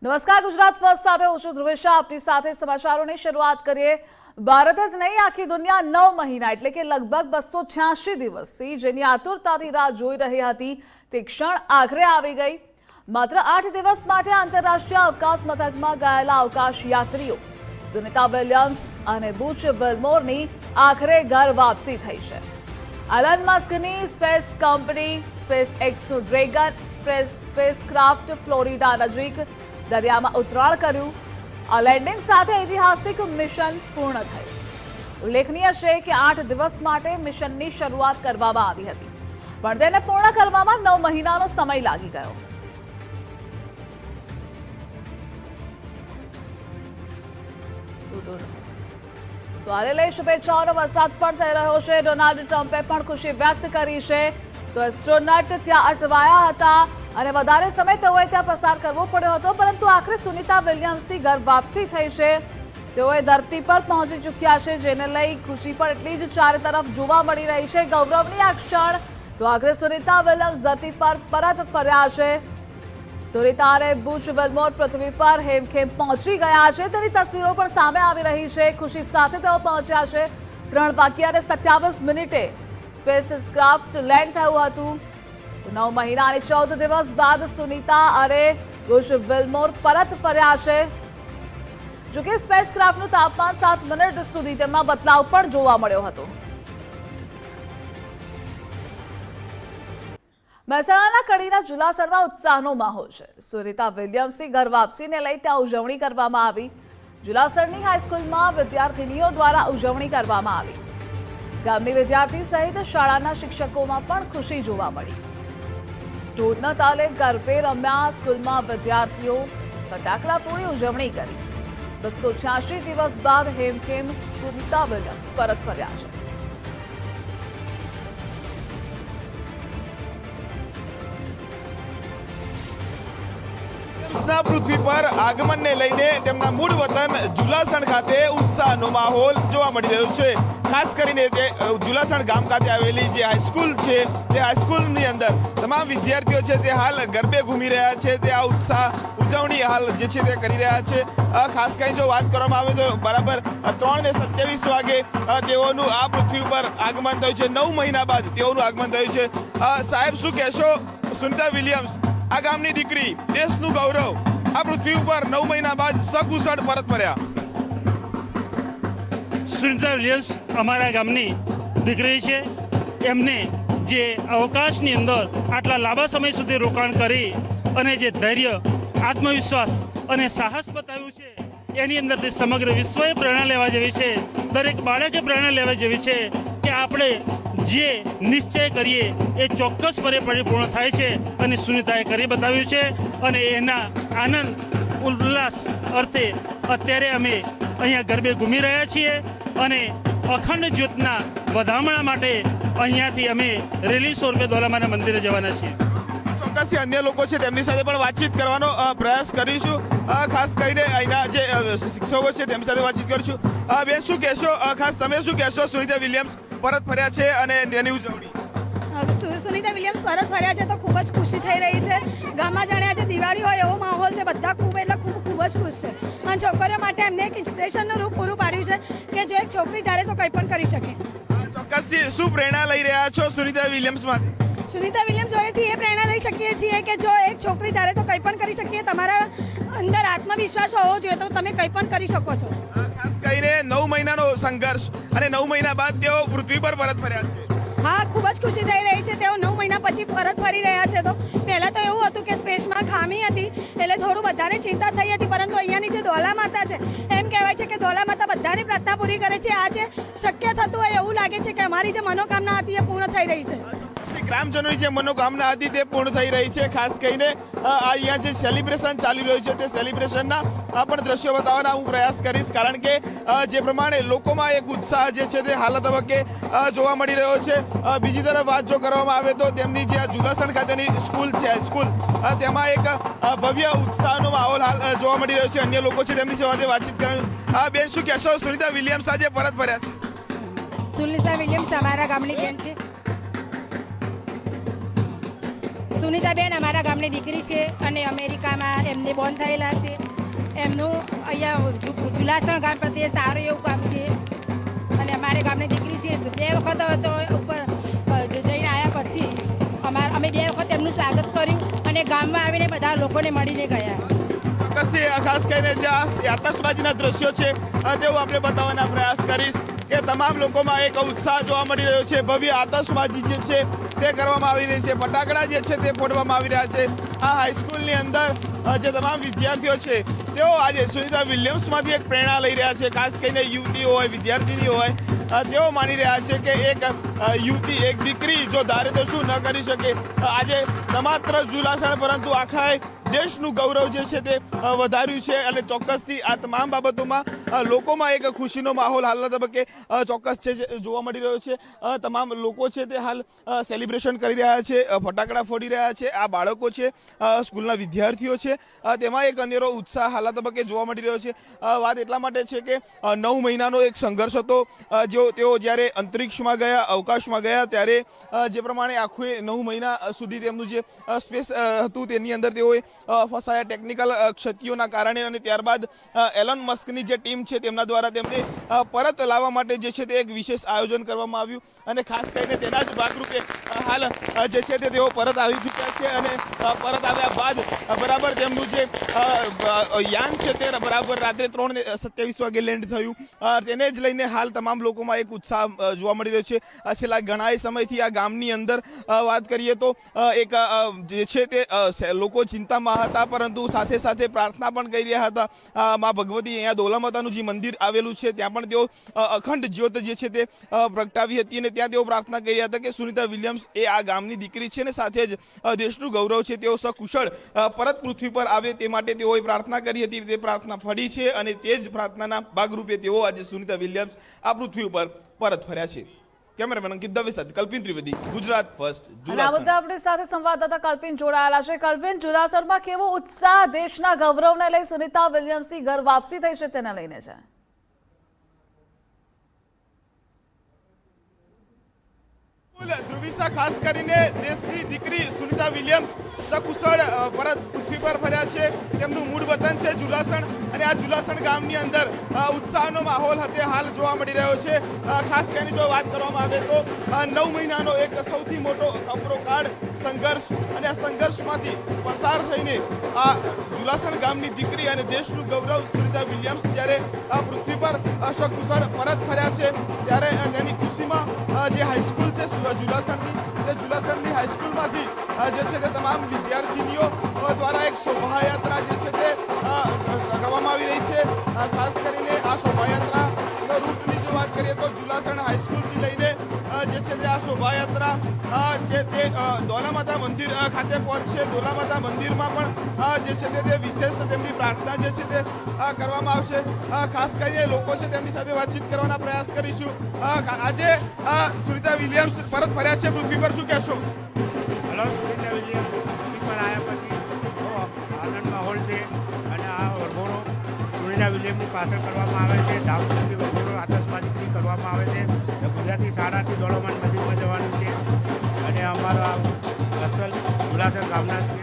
નમસ્કાર, ગુજરાત ફર્સ્ટ સાથે હું છું ધ્રુવેશા. આપની સાથે સમાચારોની શરૂઆત કરીએ. ભારત જ નહીં, આખી દુનિયા 9 મહિના એટલે કે લગભગ 286 દિવસથી જેની આતુરતાથી રાહ જોઈ રહી હતી તે ક્ષણ આખરે આવી ગઈ. માત્ર 8 દિવસ માટે આંતરરાષ્ટ્રીય અવકાશ મથકમાં ગયેલા અવકાશ યાત્રીઓ સુનિતા વિલિયમ્સ અને બુચ વિલ્મોરની આખરે ઘર વાપસી થઈ છે. એલન મસ્કની space company SpaceX Dragon spacecraft Florida નજીક દરિયામાં ઉતરાણ કર્યું. આ લેન્ડિંગ સાથે ઐતિહાસિક મિશન પૂર્ણ થયું. ઉલ્લેખનીય છે કે 8 દિવસ માટે મિશનની શરૂઆત કરવામાં આવી હતી, પણ તેને પૂર્ણ કરવામાં 9 મહિનાનો સમય લાગી ગયો. તો આને લઈ શુભેચ્છાઓનો વરસાદ પણ થઈ રહ્યો છે. ડોનાલ્ડ ટ્રમ્પે પણ ખુશી વ્યક્ત કરી છે. તો એસ્ટ્રોનટ ત્યાં અટવાયા હતા અને વધારે સમય તેઓએ ત્યાં પસાર કરવો પડ્યો હતો, પરંતુ આખરે સુનિતા વિલિયમ્સની ઘર વાપસી થઈ છે. તેઓએ ધરતી પર પહોંચી ચૂક્યા છે, જેને લઈ ખુશી પણ એટલી જ ચારે તરફ જોવા મળી રહી છે. ગૌરવની આ ક્ષણ. તો આખરે સુનિતા વિલિયમ્સ ધરતી પર પરત ફર્યા છે. સુનિતા અને બુચ વિલ્મોર પૃથ્વી પર હેમખેમ પહોંચી ગયા છે. તેની તસવીરો પણ સામે આવી રહી છે. ખુશી સાથે તેઓ પહોંચ્યા છે. 3:27 સ્પેસક્રાફ્ટ લેન્ડ થયું હતું. 9 મહિના અને 14 દિવસ બાદ સુનિતા અને બુચ વિલ્મોર પરત ફર્યા છે. જોકે સ્પેસક્રાફ્ટનું તાપમાન 7 મિનિટ સુધી તેમાં બદલાવ પણ જોવા મળ્યો હતો. મહેસાણાના કડીના જુલાસરમાં ઉત્સાહનો માહોલ છે. સુનિતા વિલિયમ્સની ઘર વાપસીને લઈ ત્યાં ઉજવણી કરવામાં આવી. જુલાસરની હાઈસ્કૂલમાં વિદ્યાર્થીનીઓ દ્વારા ઉજવણી કરવામાં આવી. ગામની વિદ્યાર્થી સહિત શાળાના શિક્ષકોમાં પણ ખુશી જોવા મળી. ઢોરના તાલે ગરબે રમ્યા. સ્કૂલમાં વિદ્યાર્થીઓ ફટાકડા ફોડી ઉજવણી કરી. 286 દિવસ બાદ હેમખેમ સુનિતા વિલિયમ્સ પરત ફર્યા છે. પૃથ્વી પર આગમનને લઈને તેમના મૂળ વતન જુલાસણ ખાતે ઉત્સાહનો માહોલ જોવા મળી રહ્યો છે. ખાસ કરીને તે જુલાસણ ગામ ખાતે આવેલી જે હાઈસ્કૂલ છે તે હાઈસ્કૂલની અંદર તમામ વિદ્યાર્થીઓ છે તે હાલ ગરબે ઘૂમી રહ્યા છે. તે આ ઉજવણી હાલ જે છે તે કરી રહ્યા છે. ખાસ કરીને જો વાત કરવામાં આવે તો બરાબર 3:27 વાગે તેઓનું આ પૃથ્વી પર આગમન થયું છે. 9 મહિના બાદ તેઓનું આગમન થયું છે. સાહેબ, શું કહેશો? સુનિતા વિલિયમ્સ, આ ગામની દીકરી, દેશનું ગૌરવ, આ પૃથ્વી ઉપર 9 મહિના બાદ સકુશળ પરત ફર્યા. સુનિતા વિલિયમ્સ અમારા ગામની દીકરી છે. એમને જે અવકાશની અંદર આટલા લાંબા સમય સુધી રોકાણ કરી અને જે ધૈર્ય, આત્મવિશ્વાસ અને સાહસ બતાવ્યું છે, એની અંદરથી સમગ્ર વિશ્વએ પ્રેરણા લેવા જેવી છે. દરેક બાળકે પ્રેરણા લેવા જેવી છે કે આપણે જે નિશ્ચય કરીએ એ ચોક્કસપણે પરિપૂર્ણ થાય છે, અને સુનિતાએ કરી બતાવ્યું છે. અને એના આનંદ ઉલ્લાસ અર્થે અત્યારે અમે અહીંયા ગરબે ઘૂમી રહ્યા છીએ અને અખંડ જ્યોતના વધામણા માટે અહીંયાથી અમે રેલી સ્વરૂપે દોલામાના મંદિરે જવાના છીએ. ચોક્કસ અન્ય લોકો છે તેમની સાથે પણ વાતચીત કરવાનો પ્રયાસ કરીશું. ખાસ કરીને અહીંના જે શિક્ષકો છે તેમની સાથે વાતચીત કરીશું. બેન, શું કહેશો? ખાસ તમે શું કહેશો? સુનિતા વિલિયમ્સ પરત ફર્યા છે અને તેની ઉજવણી. સુનિતા વિલિયમ્સ પરત ફર્યા છે તો ખૂબ જ ખુશી થઈ રહી છે. ગામમાં જાણે આજે દિવાળી હોય એવો માહોલ છે. બધા ખૂબ જ ખુશ છે. અને છોકરીઓ માટે એમને એક ઇન્સ્પિરેશનનું રૂપ પૂરું પાડ્યું છે કે જો એક છોકરી ધારે તો કંઈ પણ કરી શકે. ચોક્કસથી શું પ્રેરણા લઈ રહ્યા છો સુનિતા વિલિયમ્સમાંથી? સુનિતા વિલિયમ્સ જોડેથી એ પ્રેરણા લઈ શકીએ છીએ કે જો એક છોકરી ધારે તો કંઈ પણ કરી શકીએ. તમારા અંદર આત્મવિશ્વાસ હોવો જોઈએ તો તમે કંઈ પણ કરી શકો છો. ખાસ કરીને 9 મહિનાનો સંઘર્ષ અને 9 મહિના બાદ તેઓ પૃથ્વી પર પરત ફર્યા છે. હા, ખૂબ જ ખુશી થઈ રહી છે. તેઓ 9 મહિના પછી પરત ફરી રહ્યા છે. તો પહેલાં તો એવું હતું કે સ્પેસમાં ખામી હતી એટલે થોડું બધાને ચિંતા થઈ હતી, પરંતુ અહીંયાની જે દોલા માતા છે એમ કહેવાય છે કે દોલા માતા બધાની પ્રાર્થના પૂરી કરે છે. આજે શક્ય થતું હોય એવું લાગે છે કે અમારી જે મનોકામના હતી એ પૂર્ણ થઈ રહી છે. ગ્રામજનોની જે મનોકામના હતી તે પૂર્ણ થઈ રહી છે. ખાસ કરીને અહીંયા જે સેલિબ્રેશન ચાલી રહ્યું છે તે સેલિબ્રેશનના પણ દ્રશ્યો બતાવવાના હું પ્રયાસ કરીશ, કારણ કે જે પ્રમાણે લોકોમાં એક ઉત્સાહ જે છે તે હાલ તબક્કે જોવા મળી રહ્યો છે. બીજી તરફ વાત જો કરવામાં આવે તો તેમની જે જુલાસણ ખાતેની સ્કૂલ છે, સ્કૂલ તેમાં એક ભવ્ય ઉત્સાહનો માહોલ હાલ જોવા મળી રહ્યો છે. અન્ય લોકો છે તેમની સાથે વાતચીત કરવાની. બેન, શું કહેશો? સુનિતા વિલિયમ્સ આજે પરત ફર્યા છે. સુનિતા વિલિયમ્સ અમારા ગામની બેન છે. સુનિતાબેન અમારા ગામની દીકરી છે અને અમેરિકામાં એમને બોર્ન થયેલા છે. એમનું અહીંયા જુલાસણ ગામ પ્રત્યે સારું એવું કામ છે અને અમારે ગામની દીકરી છે. 2 વખત તો ઉપર જઈને આવ્યા પછી અમે 2 વખત એમનું સ્વાગત કર્યું અને ગામમાં આવીને બધા લોકોને મળીને ગયા. ચોક્કસથી ખાસ કરીને જે આ આતશબાજીના દ્રશ્યો છે તેવું આપણે બતાવવાના પ્રયાસ કરીશ કે તમામ લોકોમાં એક ઉત્સાહ જોવા મળી રહ્યો છે. ભવ્ય આતશબાજી જે છે તે કરવામાં આવી રહી છે, ફટાકડા જે છે તે ફોડવામાં આવી રહ્યા છે. આ હાઈસ્કૂલની અંદર જે તમામ વિદ્યાર્થીઓ છે તેઓ આજે સુનિતા વિલિયમ્સમાંથી એક પ્રેરણા લઈ રહ્યા છે. ખાસ કરીને યુવતી હોય, વિદ્યાર્થીની હોય, તેઓ માની રહ્યા છે કે એક યુવતી, એક દીકરી જો ધારે તો શું ન કરી શકે. આજે ન માત્ર જુલાસણ પરંતુ આખા દેશનું ગૌરવ જે છે તે વધાર્યું છે અને ચોક્કસથી આ તમામ બાબતોમાં લોકોમાં એક ખુશીનો માહોલ હાલના તબક્કે ચોક્કસ છે જોવા મળી રહ્યો છે. તમામ લોકો છે તે હાલ સેલિબ્રેશન કરી રહ્યા છે, ફટાકડા ફોડી રહ્યા છે. આ બાળકો છે, સ્કૂલના વિદ્યાર્થીઓ છે, તેમાં એક અનેરો ઉત્સાહ હાલના તબક્કે જોવા મળી રહ્યો છે. વાત એટલા માટે છે કે 9 મહિનાનો એક સંઘર્ષ હતો. તેઓ જ્યારે અંતરિક્ષમાં ગયા, અવકાશમાં ગયા, ત્યારે જે પ્રમાણે આખું 9 મહિના સુધી તેમનું જે સ્પેસ હતું તેની અંદર તેઓએ ફસાયા ટેકનિકલ ક્ષતિઓના કારણે અને ત્યારબાદ એલોન મસ્કની જે ટીમ છે તેમના દ્વારા તેમને પરત લાવવા માટે જે છે તે એક વિશેષ આયોજન કરવામાં આવ્યું અને ખાસ કરીને તેના જ ભાગરૂપે હાલ જે છે તે તેઓ પરત આવી ચૂક્યા છે અને પરત આવ્યા બાદ બરાબર તેમનું જે યાન છે તે બરાબર રાત્રે 3:27 વાગે લેન્ડ થયું. તેને જ લઈને હાલ તમામ લોકોમાં એક ઉત્સાહ જોવા મળી રહ્યો છે. છેલ્લા ઘણા સમયથી આ ગામની અંદર વાત કરીએ તો એક જે છે તે લોકો ચિંતામાં હતા પરંતુ સાથે સાથે પ્રાર્થના પણ કરી રહ્યા હતા. મા ભગવતી અહીંયા દોલામાતાનું જે મંદિર આવેલું છે ત્યાં પણ તેઓ અખંડ જ્યોત જે છે તે પ્રગટાવી હતી અને ત્યાં તેઓ પ્રાર્થના કરી રહ્યા હતા કે સુનિતા વિલિયમ્સ એ આ ગામની દીકરી છે અને સાથે જ દેશનું ગૌરવ છે. તેઓ સકુશળ પરત પૃથ્વી પર આવે તે માટે તેઓએ પ્રાર્થના કરી હતી. તે પ્રાર્થના ફળી છે અને તે જ પ્રાર્થનાના ભાગરૂપે તેઓ આજે સુનિતા વિલિયમ્સ આ પૃથ્વી ઉપર પરત ફર્યા છે. કેમેરામેન અંકિત દવે સાથે કલ્પિન ત્રિવેદી, ગુજરાત ફર્સ્ટ, જુલાસણ. આપણી સાથે સંવાદદાતા કલ્પિન જોડાયેલા છે. કલ્પિન, જુલાસણમાં કેવો ઉત્સાહ દેશના ગૌરવને લઈ સુનિતા વિલિયમ્સની ઘર વાપસી થઈ છે તેને લઈને છે? ધ્રુવિસા, ખાસ કરીને દેશની દીકરી સુનિતા વિલિયમ્સ સકુશળ પરત પૃથ્વી પર ફર્યા છે. તેમનું મૂળ વતન છે જુલાસણ અને આ જુલાસણ ગામની અંદર ઉત્સાહનો માહોલ હતે હાલ જોવા મળી રહ્યો છે. ખાસ કરીને જો વાત કરવામાં આવે તો 9 મહિનાનો એક સૌથી મોટો કપરો સંઘર્ષ અને આ સંઘર્ષમાંથી પસાર થઈને આ જુલાસણ ગામની દીકરી અને દેશનું ગૌરવ સુનિતા વિલિયમ્સ જ્યારે આ પૃથ્વી પર સકુશળ પરત ફર્યા છે ત્યારે તેની ખુશીમાં જે હાઈસ્કૂલ છે જુલાસણની હાઈસ્કૂલમાંથી જે છે તે તમામ વિદ્યાર્થીનીઓ દ્વારા એક શોભાયાત્રા જે છે તે કરવામાં આવી રહી છે. ખાસ કરીને આ શોભાયાત્રા રૂટની જો વાત કરીએ તો જુલાસણ હાઈસ્કૂલથી લઈને જે છે તે આ શોભાયાત્રા જે તે દોલામાતા મંદિર ખાતે પહોંચશે. દોલામાતા મંદિરમાં પણ જે છે તે વિશેષ તેમની પ્રાર્થના જે છે તે કરવામાં આવશે. ખાસ કરીને લોકો છે તેમની સાથે વાતચીત કરવાના પ્રયાસ કરીશું. આજે સુનિતા વિલિયમ્સ પરત ફર્યા છે પૃથ્વી પર, શું કહેશો? હલો, સુનિતા વિલિયમ્સ પૃથ્વી પર આવ્યા પછી બહુ આનંદ માહોલ છે અને આ વરઘોડો સુનિતા વિલિયમ્સની પાછળ કરવામાં આવે છે. ધામધૂમથી વરઘોડો આતશબાજીથી કરવામાં આવે છે. ગુજરાતી શાળાથી દોડોમાન મંદિરમાં જવાનું છે અને અમારા અસલ જુલાસણ ગામના છે.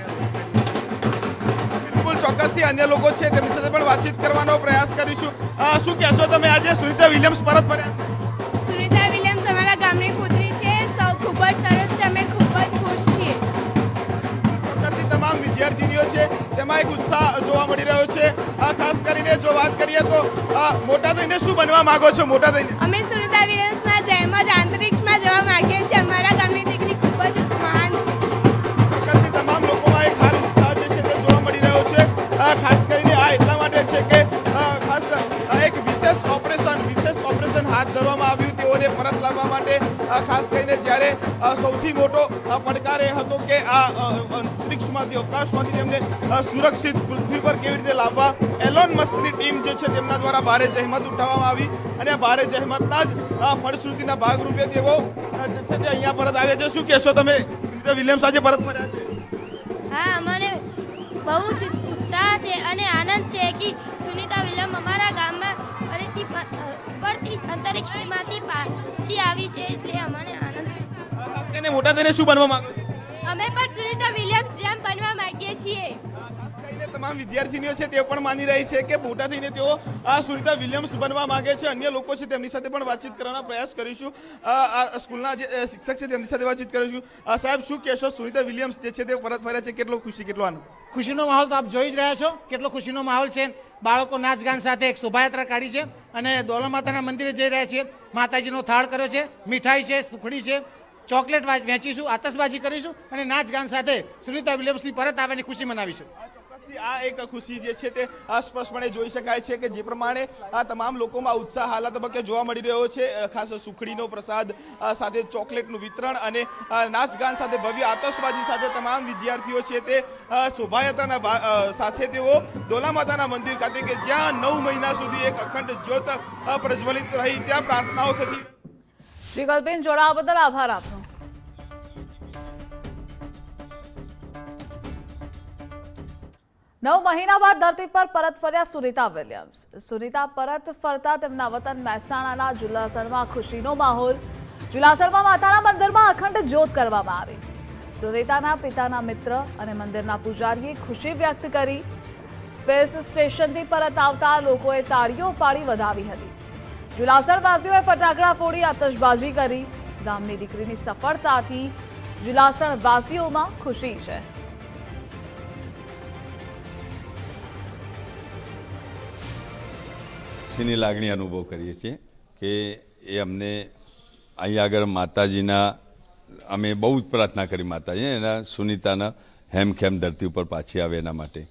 બિલકુલ ચોક્કસથી અન્ય લોકો છે તેમની સાથે પણ વાતચીત કરવાનો પ્રયાસ કરીશું. શું કહેશો તમે, આજે સુનિતા વિલિયમ્સ પરત ફર્યા છે? સુનિતા વિલિયમ્સ અમારા ગામની પુત્રી છે. સૌ ખૂબ જ સરસ છે, અમે ખૂબ જ ખુશ છીએ. ચોક્કસથી તમામ વિદ્યાર્થીનીઓ છે તેમાં એક ઉત્સાહ જોવા મળી રહ્યો છે. ખાસ કરીને જો વાત કરીએ તો મોટા થઈને શું બનવા માંગો છો? મોટા થઈને અમે સુનિતા વિલિયમ્સના જેમ જ અંતરિક્ષમાં જવા માંગીએ છીએ. અમારા ગામની દીકરી ખૂબ જ મહાન છે. ચોક્કસથી તમામ લોકોમાં એક હાલ ઉત્સાહ જે છે તે જોવા મળી રહ્યો છે. ખાસ કરીને આ એટલા માટે છે કે ખાસ એક વિશેષ ઓપરેશન હાથ ધરવામાં આવ્યું તેઓને પરત લાવવા માટે. ખાસ કરીને જ્યારે સૌથી મોટો પડકાર એ હતો કે આ અંતરિક્ષમાંથી, અવકાશમાંથી તેમને સુરક્ષિત પૃથ્વી પર કેવી રીતે લાવવા. એલોન મસ્કની ટીમ જે છે તેમના દ્વારા ભારે જહેમત ઉઠાવવામાં આવી અને આ ભારે જહેમતના જ ફળશ્રુતિના ભાગરૂપે તેઓ જે છે તે અહીંયા પરત આવ્યા છે. શું કહેશો તમે, સુનિતા વિલિયમ્સ આજે પરત ફર્યા છે? હા, અમને બહુ જ ઉત્સાહ છે અને આનંદ છે કે સુનિતા વિલિયમ અમારા ગામમાં ફરીથી ઉપરથી અંતરિક્ષમાંથી પાછી આવી છે એટલે અમને આનંદ છે. ખાસ કરીને મોટા થઈને શું બનવા માંગો છો? અમે પણ સુનિતા વિલિયમ તમામ વિદ્યાર્થીનીઓ છે તે પણ માની રહી છે કે મોટા થઈને તેઓ આ સુનિતા વિલિયમ્સ બનવા માંગે છે. અન્ય લોકો છે તેમની સાથે પણ વાતચીત કરવાનો પ્રયાસ કરીશું. આ સ્કૂલના જે શિક્ષક છે તેમની સાથે વાતચીત કરીશું. સાહેબ, શું કહેશો? સુનિતા વિલિયમ્સ જે છે તે પરત ફર્યા છે, કેટલો ખુશી, કેટલો આનંદ? ખુશીનો માહોલ તો આપ જોઈ જ રહ્યા છો, કેટલો ખુશીનો માહોલ છે. બાળકો નાચ ગાન સાથે એક શોભાયાત્રા કાઢી છે અને દોલા માતાના મંદિરે જઈ રહ્યા છીએ. માતાજીનો થાળ કર્યો છે, મીઠાઈ છે, સુખડી છે, ચોકલેટ વહેંચીશું, આતશબાજી કરીશું અને નાચ ગાન સાથે સુનિતા વિલિયમ્સની પરત આવવાની ખુશી મનાવીશું. આ એક ખુશી જે છે તે સ્પષ્ટપણે જોઈ શકાય છે કે જે પ્રમાણે આ તમામ લોકોમાં ઉત્સાહ હાલ તબક્કે જોવા મળી રહ્યો છે. ખાસ સુખડીનો પ્રસાદ સાથે ચોકલેટનું વિતરણ અને નાચગાન સાથે ભવ્ય આતશબાજી સાથે તમામ વિદ્યાર્થીઓ છે તે શોભાયાત્રાના સાથે તેઓ દોલા માતાના મંદિર ખાતે કે જ્યાં 9 મહિના સુધી એક અખંડ જ્યોત પ્રજ્વલિત રહી ત્યાં પ્રાર્થનાઓ થતી. શ્રી કલ્પેન, જોડાવા બદલ આભાર આપનો. 9 મહિના બાદ ધરતી પર પરત ફર્યા સુનિતા વિલિયમ્સ. સુનિતા પરત ફરતા તેમના વતન મહેસાણાના જુલાસણમાં ખુશીનો માહોલ. જુલાસણમાં માતાના મંદિરમાં અખંડ જ્યોત કરવામાં આવી. સુનિતાના પિતાના મિત્ર અને મંદિરના પૂજારીએ ખુશી વ્યક્ત કરી. સ્પેસ સ્ટેશનથી પરત આવતા લોકોએ તાળીઓ પાડી વધાવી હતી. જુલાસણવાસીઓએ ફટાકડા ફોડી આતશબાજી કરી. ગામની દીકરીની સફળતાથી જુલાસણવાસીઓમાં ખુશી છે. ની લાગણી અનુભવ કરીએ છીએ કે એ અમને અહીં આગળ માતાજીના અમે બહુ જ પ્રાર્થના કરી માતાજી એના સુનિતાના હેમખેમ ધરતી ઉપર પાછી આવે એના માટે.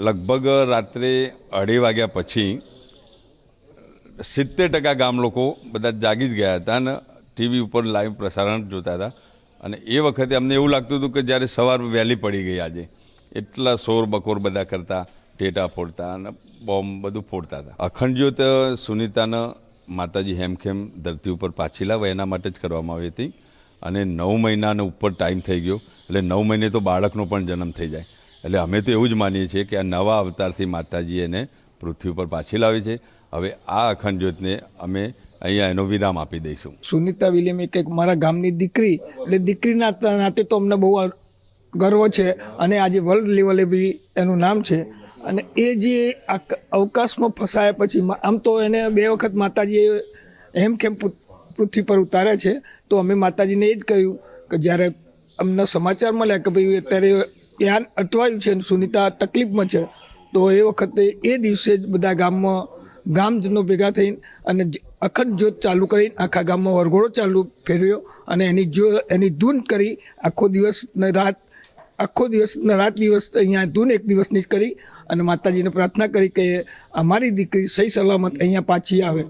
લગભગ રાત્રે 2:30 વાગ્યા પછી 70% ગામ લોકો બધા જાગી જ ગયા હતા અને ટીવી ઉપર લાઈવ પ્રસારણ જોતા હતા. અને એ વખતે અમને એવું લાગતું હતું કે જ્યારે સવાર વહેલી પડી ગઈ આજે, એટલા શોર બકોર બધા કરતા, ટેટા ફોડતા અને બોમ્બ બધું ફોડતા હતા. અખંડ જ્યોત સુનિતાના માતાજી હેમખેમ ધરતી ઉપર પાછી લાવે એના માટે જ કરવામાં આવી હતી. અને 9 મહિનાનો ઉપર ટાઈમ થઈ ગયો એટલે 9 મહિને તો બાળકનો પણ જન્મ થઈ જાય. એટલે અમે તો એવું જ માનીએ છીએ કે આ નવા અવતારથી માતાજી એને પૃથ્વી ઉપર પાછી લાવી છે. હવે આ અખંડ જ્યોતને અમે અહીંયા એનો વિરામ આપી દઈશું. સુનિતા વિલિયમ એક મારા ગામની દીકરી, એટલે દીકરીના નાતે તો અમને બહુ ગર્વ છે અને આજે વર્લ્ડ લેવલે બી એનું નામ છે. અને એ જે અવકાશમાં ફસાયા પછી આમ તો એને 2 વખત માતાજીએ હેમખેમ પૃથ્વી પર ઉતાર્યા છે. તો અમે માતાજીને એ જ કહ્યું કે જ્યારે અમને સમાચાર મળ્યા કે ભાઈ અત્યારે યાન અટવાયું છે અને સુનિતા તકલીફમાં છે, તો એ વખતે એ દિવસે જ બધા ગામજનો ભેગા થઈને અને અખંડ જ્યોત ચાલુ કરીને આખા ગામમાં વરઘોડો ચાલુ ફેરવ્યો અને એની ધૂન કરી આખો દિવસ ને રાત અહીંયા ધૂન એક દિવસની જ કરી અને માતાજીને પ્રાર્થના કરી કે અમારી દીકરી સહી સલામત અહીંયા પાછી આવે.